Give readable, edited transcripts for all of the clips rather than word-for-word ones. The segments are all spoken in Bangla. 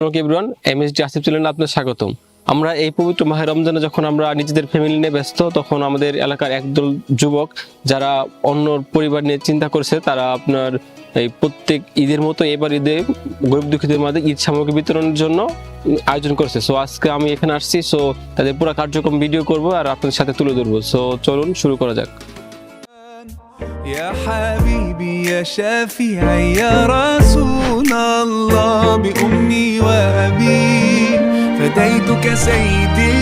এভরিওয়ান, এমএসডি আসিফ চ্যানেলে আপনাদের স্বাগতম। আমরা এই পবিত্র মাহে রমজানে যখন আমরা নিজেদের ফ্যামিলি নিয়ে ব্যস্ত, তখন আমাদের এলাকার একদল যুবক যারা অন্য পরিবার নিয়ে চিন্তা করছে, তারা আপনার এই প্রত্যেক ঈদের মতো এবার ঈদে গরিব দুঃখীদের মাঝে ঈদ সামগ্রী বিতরণের জন্য আয়োজন করছে। সো আজকে আমি এখানে আসছি, সো তাদের পুরো কার্যক্রম ভিডিও করব আর আপনাদের সাথে তুলে ধরবো। সো চলুন শুরু করা যাক। يا حبيبي يا شفيعي يا رسول الله بأمي وأبي فديتك سيدي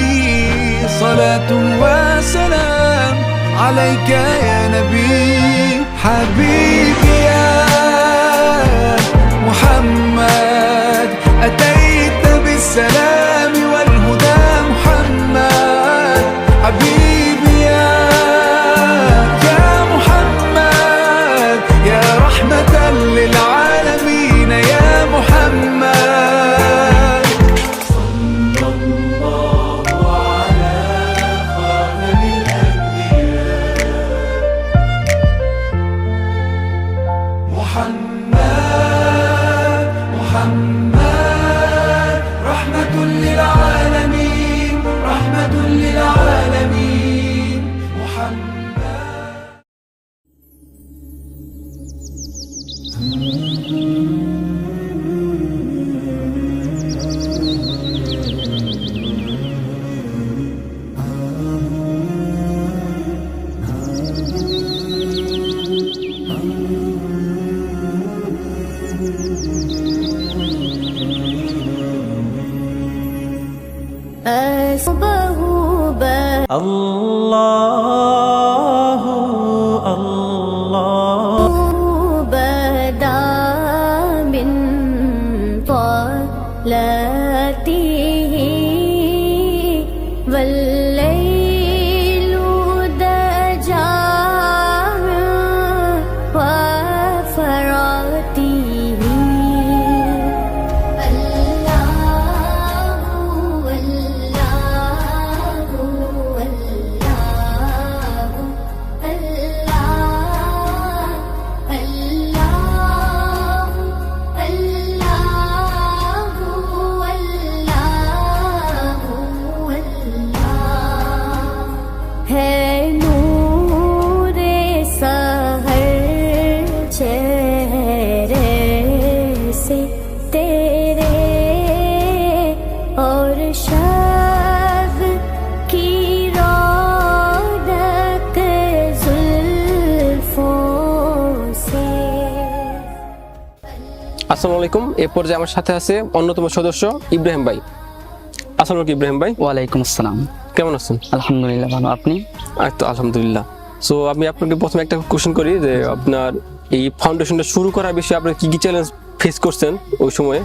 صلاة وسلام عليك يا نبي حبيبي يا محمد أتيت بالسلام والهدى محمد حبيبي يا للعالمين يا محمد صلى الله على خاتم الأنبياء محمد محمد رحمة للعالمين رحمة للعالمين محمد الله الله بدا من طلته والليل دجى وفراته আসসালামু আলাইকুম। এ পর্যায়ে আমার সাথে আছে অন্যতম সদস্য ইব্রাহিম ভাই। আসসালামু আলাইকুম ইব্রাহিম ভাই। ওয়ালাইকুম আসসালাম। কেমন আছেন? আলহামদুলিল্লাহ ভালো, আপনি? তো আলহামদুলিল্লাহ। সো আমি আপনাকে প্রথমে একটা কোশ্চেন করি যে আপনার এই ফাউন্ডেশনটা শুরু করার বিষয়ে আপনি কি কি চ্যালেঞ্জ ফেস করছেন ওই সময়ে?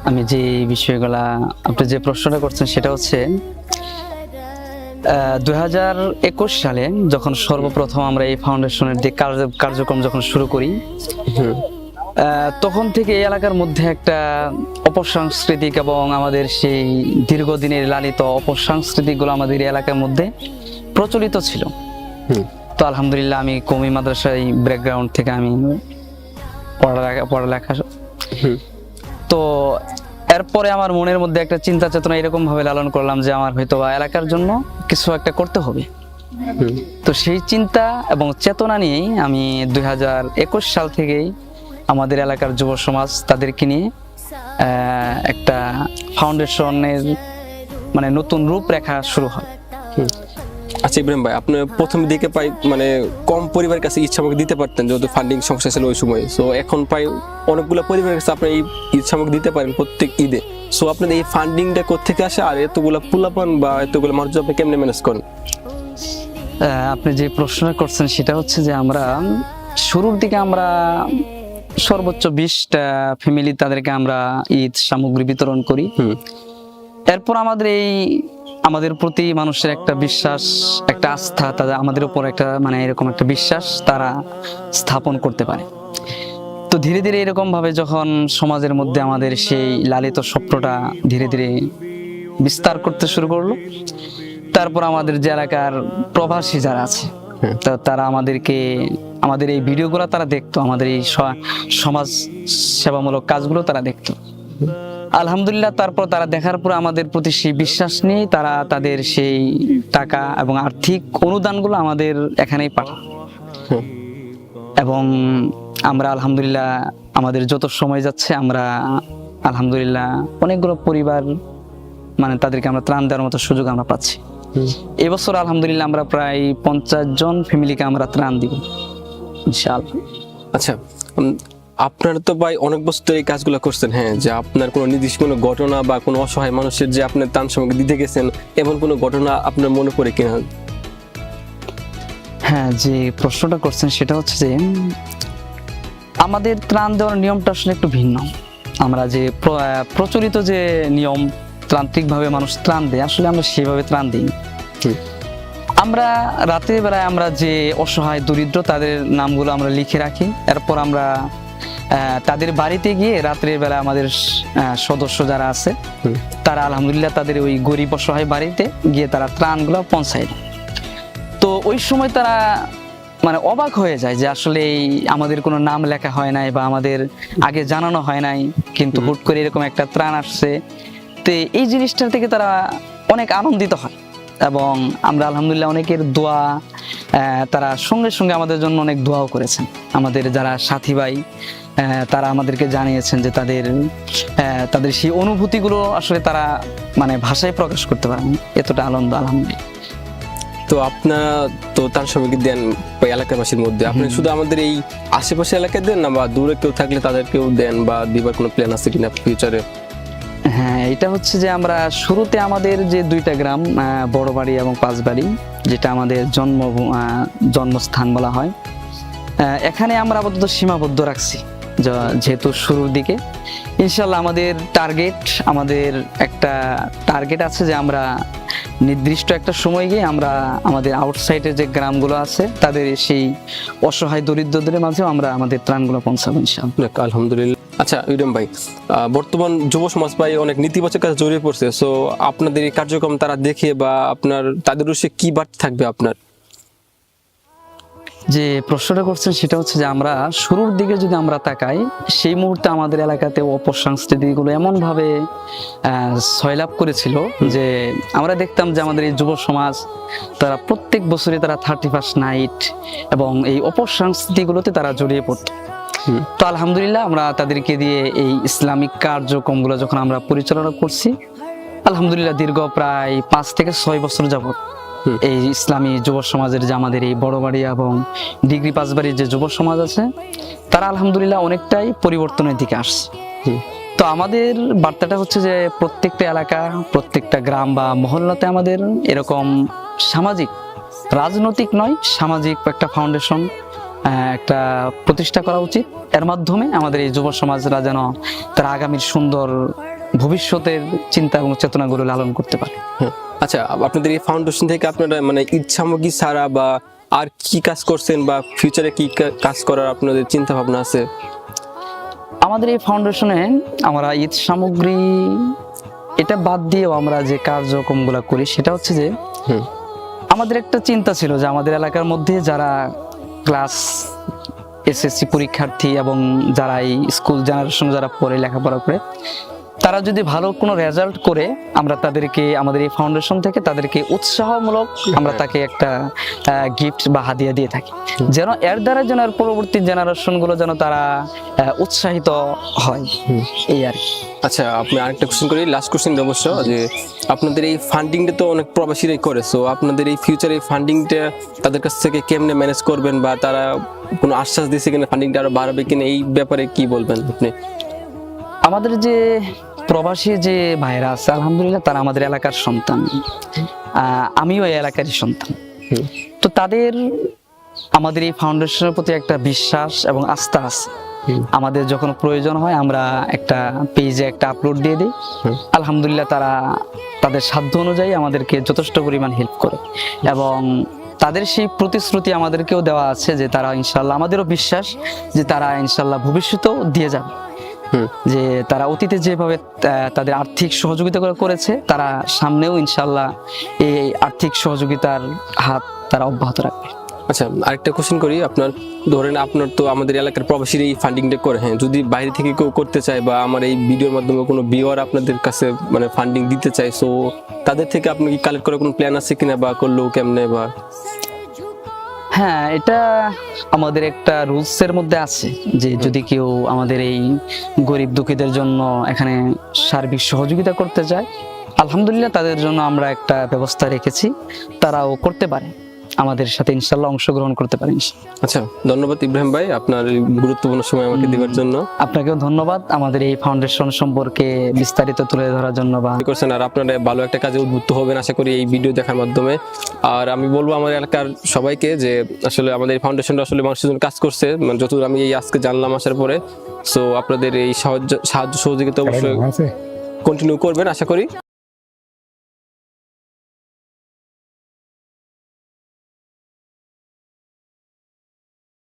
আমি যে বিষয়গুলা আপনি যে প্রশ্নটা করছেন সেটা হচ্ছে 2021 সালে যখন সর্বপ্রথম আমরা এই ফাউন্ডেশনের যে কার্যক্রম যখন শুরু করি, তখন থেকে এই এলাকার মধ্যে একটা অপসাংস্কৃতিক এবং আমাদের সেই দীর্ঘদিনের লালিত অপসাংস্কৃতিকগুলো আমাদের এই এলাকার মধ্যে প্রচলিত ছিল। তো আলহামদুলিল্লাহ আমি কওমি মাদ্রাসায় ব্যাকগ্রাউন্ড থেকে আমি পড়ালেখা তো এরপরে আমার মনের মধ্যে একটা চিন্তা চেতনা এরকম ভাবে লালন করলাম যে আমার হয়তো বা এলাকার জন্য কিছু একটা করতে হবে। তো সেই চিন্তা এবং চেতনা নিয়েই আমি 2021 সাল থেকেই আমাদের এলাকার যুব সমাজ তাদেরকে নিয়ে একটা ফাউন্ডেশনের মানে নতুন রূপরেখা শুরু হয়। আচ্ছা ইব্রাহিম ভাই, আপনি প্রথম দিকে পাই মানে কম পরিবারের কাছে ঈদ সামগ্রী দিতে পারতেন যেহেতু ফান্ডিং সমস্যা ছিল ওই সময়। সো এখন পাই অনেকগুলো পরিবারের কাছে আপনি এই ঈদ সামগ্রী দিতে পারেন প্রত্যেক ঈদে। সো আপনাদের এই ফান্ডিংটা কোত্থেকে আসে আর এতগুলো পোলাপান বা এতগুলো মানুষ আপনি কেমনে ম্যানেজ করেন? আপনি যে প্রশ্নটা করছেন সেটা হচ্ছে যে আমরা শুরুর দিকে আমরা সর্বোচ্চ 20টা ফ্যামিলি তাদেরকে আমরা ঈদ সামগ্রী বিতরণ করি। এরপর আমাদের প্রতি মানুষের একটা বিশ্বাস, একটা আস্থা, তাদের আমাদের উপর একটা মানে এরকম একটা বিশ্বাস তারা স্থাপন করতে পারে। তো ধীরে ধীরে এরকম ভাবে যখন সমাজের মধ্যে আমাদের সেই লালিত স্বপ্নটা ধীরে ধীরে বিস্তার করতে শুরু করলো, তারপর আমাদের যে এলাকার প্রবাসী যারা আছে তারা আমাদেরকে আমাদের এই ভিডিওগুলো তারা দেখতো, আমাদের এই সমাজ সেবামূলক কাজগুলো তারা দেখতো। আলহামদুলিল্লাহ তারপর তারা দেখার পর আমাদের প্রতি সেই বিশ্বাস নিয়ে তারা তাদের সেই টাকা এবং আর্থিক অনুদানগুলো আমাদের এখানেই পাঠায়। এবং আমরা আলহামদুলিল্লাহ আমাদের যত সময় যাচ্ছে আমরা আলহামদুলিল্লাহ অনেকগুলো পরিবার মানে তাদেরকে আমরা ত্রাণ দেওয়ার মতো সুযোগ আমরা পাচ্ছি। এবছর আলহামদুলিল্লাহ আমরা প্রায় 50 জন ফ্যামিলিকে আমরা ত্রাণ দিব ইনশাআল্লাহ। আচ্ছা, আপনার তো ভাই অনেক বছর ধরে এই কাজগুলো করছেন, হ্যাঁ, যে আপনার কোনো নির্দিষ্ট কোনো ঘটনা বা কোনো অসহায় মানুষের যে আপনার ত্রাণ সামগ্রী দিতে গেছেন, এমন কোনো ঘটনা আপনার মনে পড়ে কিনা? হ্যাঁ, যে প্রশ্নটা করছেন সেটা হচ্ছে যে আমাদের ত্রাণ দেওয়ার নিয়মটা আসলে একটু ভিন্ন। আমরা যে প্রচলিত যে নিয়ম তান্ত্রিকভাবে মানুষ ত্রাণ দেয়, আসলে আমরা সেভাবে ত্রাণ দিই। আমরা রাতের বেলায় আমরা যে অসহায় দরিদ্র তাদের নামগুলো আমরা লিখে রাখি, এরপর আমরা তাদের বাড়িতে গিয়ে রাত্রের বেলা আমাদের সদস্য যারা আছে তারা আলহামদুলিল্লাহ তাদের ওই গরিব অসহায় বাড়িতে গিয়ে তারা ত্রাণগুলো পৌঁছায়। তো ওই সময় তারা মানে অবাক হয়ে যায় যে আসলে আমাদের কোনো নাম লেখা হয় নাই বা আমাদের আগে জানানো হয় নাই, কিন্তু হুট করে এরকম একটা ত্রাণ আসছে। তো এই জিনিসটার থেকে তারা অনেক আনন্দিত হয় এবং আমরা আলহামদুলিল্লাহ অনেকের দোয়া, তারা সঙ্গে সঙ্গে আমাদের জন্য অনেক দোয়াও করেছেন। আমাদের যারা সাথী ভাই তারা আমাদেরকে জানিয়েছেন যে তাদের সেই অনুভূতিগুলো আসলে তারা মানে ভাষায় প্রকাশ করতে পারেন, এতটা আনন্দ আলহামদুলিল্লাহ। তো আপনারা তো ত্রাণ সামগ্রী দেন এলাকাবাসীর মধ্যে, আপনি শুধু আমাদের এই আশেপাশে এলাকায় দেন না, বা দূরে কেউ থাকলে তাদেরকেও দেন বা দিবার কোনো প্ল্যান আছে কিনা ফিউচারে? হ্যাঁ, এটা হচ্ছে যে আমরা শুরুতে আমাদের যে 2টা গ্রাম বড়বাড়ি এবং পাঁচবাড়ি, যেটা আমাদের জন্মস্থান বলা হয়, এখানে আমরা আপাতত সীমাবদ্ধ রাখছি। যেহেতু শুরুর দিকে ইনশাল্লাহ আমাদের একটা টার্গেট আছে যে আমরা নির্দিষ্ট একটা সময় গিয়ে আমরা আমাদের আউটসাইডের যে গ্রামগুলো আছে তাদের সেই অসহায় দরিদ্রদের মাঝেও আমরা আমাদের ত্রাণগুলো পৌঁছাবো ইনশাআল্লাহ। আলহামদুলিল্লাহ। আচ্ছা ইরম ভাই, বর্তমান যুব সমাজ ভাই অনেক নেতিবাচক কাজে জড়িয়ে পড়ছে, সো আপনাদের এই কার্যক্রম তারা দেখে বা আপনার তাদের উদ্দেশ্যে কি বার্তা থাকবে আপনার? যে প্রশ্নটা করছেন সেটা হচ্ছে যে আমরা শুরুর দিকে যদি আমরা তাকাই, সেই মুহূর্তে আমাদের এলাকাতে অপসংস্কৃতিগুলো এমন ভাবে সয়লাভ করেছিল যে আমরা দেখতাম যে আমাদের এই যুব সমাজ তারা প্রত্যেক বছরে তারা 31st নাইট এবং এই অপসংস্কৃতিগুলোতে তারা জড়িয়ে পড়তো। তো আলহামদুলিল্লাহ আমরা তাদেরকে দিয়ে এই ইসলামিক কার্যক্রমগুলো যখন আমরা পরিচালনা করছি, আলহামদুলিল্লাহ দীর্ঘ প্রায় 5 থেকে 6 বছর যাবত এই ইসলামী যুব সমাজের যে আমাদের এই বড়বাড়ি এবং ডিগ্রি পাঁচবাড়ির যে যুব সমাজ আছে তারা আলহামদুলিল্লাহ অনেকটাই পরিবর্তনের দিকে আসছে। তো আমাদের বার্তাটা হচ্ছে যে প্রত্যেকটা এলাকা, প্রত্যেকটা গ্রাম বা মহল্লাতে আমাদের এরকম সামাজিক, রাজনৈতিক নয়, সামাজিক একটা ফাউন্ডেশন একটা প্রতিষ্ঠা করা উচিত। এর মাধ্যমে আমাদের এই যুব সমাজরা যেন তার আগামীর সুন্দর ভবিষ্যতের চিন্তা এবং চেতনাগুলো লালন করতে পারে। আচ্ছা, আপনাদের এই ফাউন্ডেশন থেকে আপনারা মানে ঈদ সামগ্রী ছাড়া বা আর কি কাজ করছেন বা ফিউচারে কি কাজ করার আপনাদের চিন্তা ভাবনা আছে? আমাদের এই ফাউন্ডেশনে আমরা ঈদ সামগ্রী এটা বাদ দিয়েও আমরা যে কার্যক্রমগুলো করি সেটা হচ্ছে যে আমাদের একটা চিন্তা ছিল যে আমাদের এলাকার মধ্যে যারা ক্লাস এসএসসি পরীক্ষার্থী এবং যারা এই স্কুল জেনারেশন যারা পড়ে লেখাপড়া করে, তারা যদি ভালো কোনো রেজাল্ট করে আমরা তাদেরকে আমাদের এই ফাউন্ডেশন থেকে তাদেরকে উৎসাহমূলক আমরা তাকে একটা গিফট বা হাদিয়া দিয়ে থাকি, যেন এর দ্বারা যেন এর পরবর্তী জেনারেশন গুলো যেন তারা উৎসাহিত হয়, এই আর কি। আচ্ছা, আপনি আরেকটা কোশ্চেন করি, লাস্ট কোশ্চেন অবশ্য, যে আপনাদের এই ফান্ডিংটা তো অনেক প্রবাসীরাই করে, সো আপনাদের এই ফিউচারে ফান্ডিংটা তাদের কাছ থেকে কেমনে ম্যানেজ করবেন বা তারা কোনো আশ্বাস দিয়েছে কিনা ফান্ডিংটা আরো বাড়াবে কিনা, এই ব্যাপারে কি বলবেন আপনি? আমাদের যে প্রবাসী যে ভাইরা আছে আলহামদুলিল্লাহ তারা আমাদের এলাকার সন্তান, আমিও এই এলাকারই সন্তান। তো তাদের আমাদের এই ফাউন্ডেশনের প্রতি একটা বিশ্বাস এবং আস্থা আছে। আমাদের যখন প্রয়োজন হয় আমরা একটা পেজে একটা আপলোড দিয়ে দিই, আলহামদুলিল্লাহ তারা তাদের সাধ্য অনুযায়ী আমাদেরকে যথেষ্ট পরিমাণ হেল্প করে এবং তাদের সেই প্রতিশ্রুতি আমাদেরকেও দেওয়া আছে যে তারা ইনশাল্লাহ, আমাদেরও বিশ্বাস যে তারা ইনশাল্লাহ ভবিষ্যতেও দিয়ে যাবে, যে তারা অতীতে যেভাবে তাদের আর্থিক সহযোগিতা করেছে তারা সামনেও ইনশাল্লাহ এই আর্থিক সহযোগিতার হাত তারা অব্যাহত রাখবে। আচ্ছা, আরেকটা কোশ্চেন করি। আপনার ধরেন আপনার তো আমাদের এলাকার প্রবাসীর এই ফান্ডিংটা করে, হ্যাঁ, যদি বাইরে থেকে কেউ করতে চায় বা আমার এই ভিডিওর মাধ্যমে কোনো ভিউয়ার আপনাদের কাছে মানে ফান্ডিং দিতে চায়, সো তাদের থেকে আপনি কি কালেক্ট করার কোনো প্ল্যান আছে কিনা, বা করলেও কেমনে বা? হ্যাঁ, এটা আমাদের একটা রুলস এর মধ্যে আছে যে যদি কেউ আমাদের এই গরিব দুঃখীদের জন্য এখানে সার্বিক সহযোগিতা করতে চায়, আলহামদুলিল্লাহ তাদের জন্য আমরা একটা ব্যবস্থা রেখেছি, তারাও করতে পারে, আমাদের সাথে ইনশাল্লাহ অংশগ্রহণ করতে পারে। আচ্ছা, ধন্যবাদ ইব্রাহিম ভাই আপনার এই গুরুত্বপূর্ণ সময় আমাকে দেওয়ার জন্য। আপনাকেও ধন্যবাদ আমাদের এই ফাউন্ডেশন সম্পর্কে বিস্তারিত তুলে ধরার জন্য। বা করছেন, আর আপনারা ভালো একটা কাজে উদ্বুদ্ধ হবেন আশা করি এই ভিডিও দেখার মাধ্যমে। আর আমি বলবো আমার এলাকার সবাইকে যে আসলে আমাদের এই ফাউন্ডেশনটা আসলে মানুষের জন্য কাজ করছে, মানে যতদূর আমি এই আজকে জানলাম আসার পরে। সো আপনাদের এই সাহায্য সহযোগিতা অবশ্যই কন্টিনিউ করবেন আশা করি।